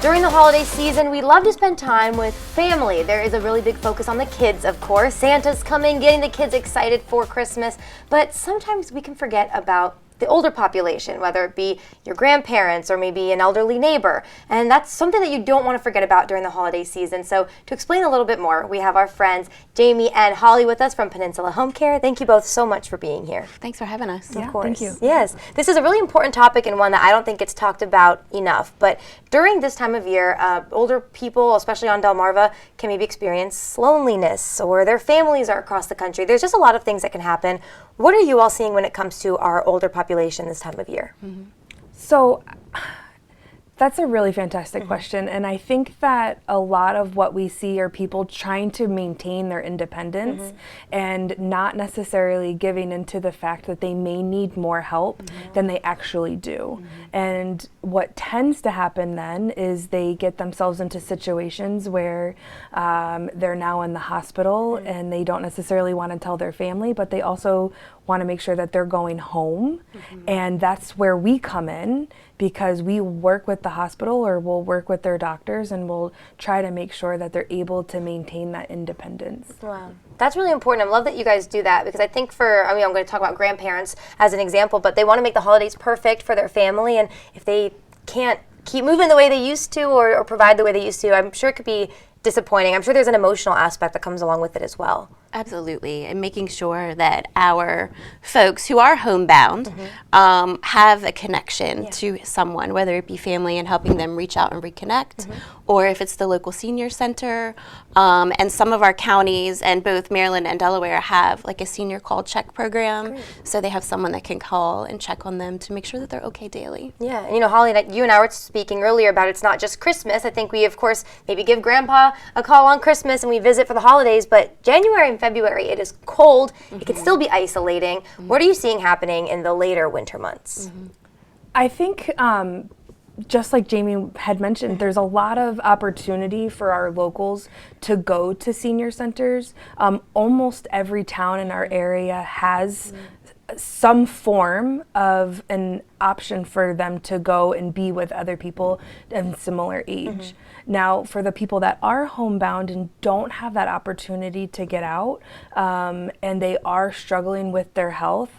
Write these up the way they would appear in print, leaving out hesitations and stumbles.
During the holiday season, we love to spend time with family. There is a really big focus on the kids, of course. Santa's coming, getting the kids excited for Christmas, but sometimes we can forget about the older population, whether it be your grandparents or maybe an elderly neighbor. And that's something that you don't want to forget about during the holiday season. So to explain a little bit more, we have our friends Jamie and Holly with us from Peninsula Home Care. Thank you both so much for being here. Thanks for having us. Of course. Thank you. Yes. This is a really important topic and one that I don't think gets talked about enough. But during this time of year, older people, especially on Delmarva, can maybe experience loneliness, or their families are across the country. There's just a lot of things that can happen. What are you all seeing when it comes to our older population this time of year? Mm-hmm. So that's a really fantastic question, and I think that a lot of what we see are people trying to maintain their independence and not necessarily giving into the fact that they may need more help than they actually do. And what tends to happen then is they get themselves into situations where they're now in the hospital and they don't necessarily want to tell their family, but they also want to make sure that they're going home. And that's where we come in, because we work with the hospital, or we'll work with their doctors, and we'll try to make sure that they're able to maintain that independence. Wow. That's really important. I love that you guys do that, because I think I'm going to talk about grandparents as an example, but they want to make the holidays perfect for their family, and if they can't keep moving the way they used to or provide the way they used to, I'm sure it could be disappointing. I'm sure there's an emotional aspect that comes along with it as well. Absolutely, and making sure that our folks who are homebound have a connection to someone, whether it be family and helping them reach out and reconnect, or if it's the local senior center. And some of our counties, and both Maryland and Delaware, have like a senior call check program. Great. So they have someone that can call and check on them to make sure that they're okay daily. Yeah, and Holly, you and I were speaking earlier about it's not just Christmas. I think we, of course, maybe give Grandpa a call on Christmas and we visit for the holidays, but January and February, it is cold. It can still be isolating. What are you seeing happening in the later winter months? I think just like Jamie had mentioned, there's a lot of opportunity for our locals to go to senior centers. Almost every town in our area has some form of an option for them to go and be with other people in similar age. Now, for the people that are homebound and don't have that opportunity to get out, and they are struggling with their health,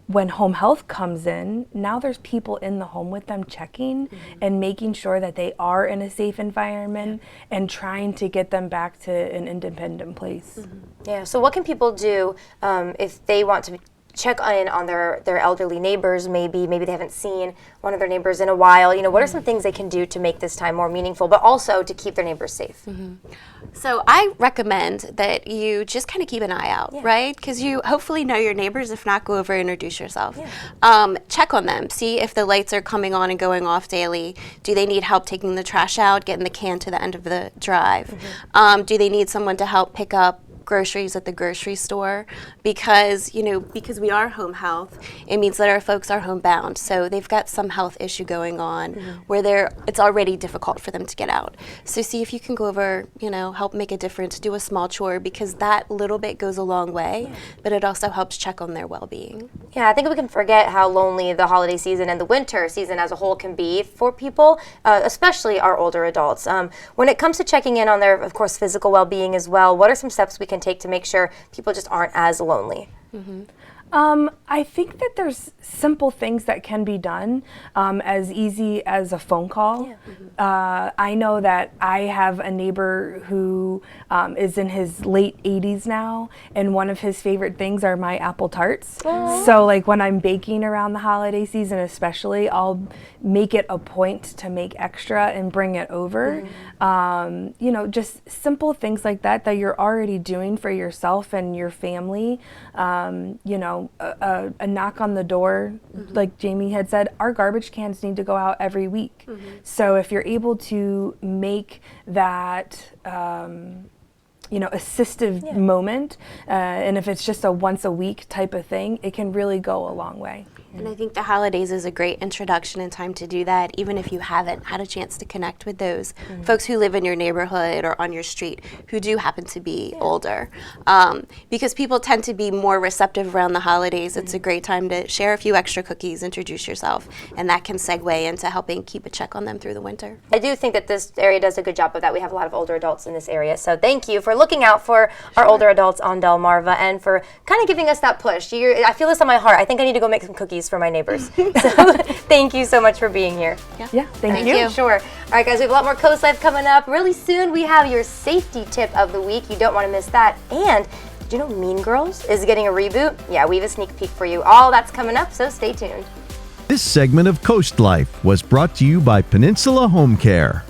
when home health comes in, now there's people in the home with them checking and making sure that they are in a safe environment and trying to get them back to an independent place. Yeah, so what can people do if they want to check in on their elderly neighbors? Maybe they haven't seen one of their neighbors in a while. What are some things they can do to make this time more meaningful, but also to keep their neighbors safe? So I recommend that you just kind of keep an eye out, right? Because you hopefully know your neighbors. If not, go over and introduce yourself. Check on them. See if the lights are coming on and going off daily. Do they need help taking the trash out, getting the can to the end of the drive? Do they need someone to help pick up groceries at the grocery store? Because we are home health, it means that our folks are homebound, so they've got some health issue going on where it's already difficult for them to get out. So see if you can go over, help make a difference, do a small chore, because that little bit goes a long way, but it also helps check on their well-being. Yeah, I think we can forget how lonely the holiday season and the winter season as a whole can be for people, especially our older adults. When it comes to checking in on their, of course, physical well-being as well, what are some steps we can take to make sure people just aren't as lonely? I think that there's simple things that can be done, as easy as a phone call. I know that I have a neighbor who is in his late 80s now, and one of his favorite things are my apple tarts. So like when I'm baking around the holiday season especially, I'll make it a point to make extra and bring it over. Just simple things like that you're already doing for yourself and your family. A knock on the door, like Jamie had said, our garbage cans need to go out every week. So if you're able to make that assistive moment, and if it's just a once a week type of thing, it can really go a long way. And I think the holidays is a great introduction and time to do that, even if you haven't had a chance to connect with those folks who live in your neighborhood or on your street who do happen to be older. Because people tend to be more receptive around the holidays. It's a great time to share a few extra cookies, introduce yourself, and that can segue into helping keep a check on them through the winter. I do think that this area does a good job of that. We have a lot of older adults in this area. So thank you for looking out for our older adults on Delmarva and for kind of giving us that push. I feel this on my heart. I think I need to go make some cookies for my neighbors. So thank you so much for being here. Yeah, thank you. Sure. All right, guys, we have a lot more CoastLife coming up. Really soon, we have your safety tip of the week. You don't want to miss that. And did you know Mean Girls is getting a reboot? Yeah, we have a sneak peek for you. All that's coming up, so stay tuned. This segment of CoastLife was brought to you by Peninsula Home Care.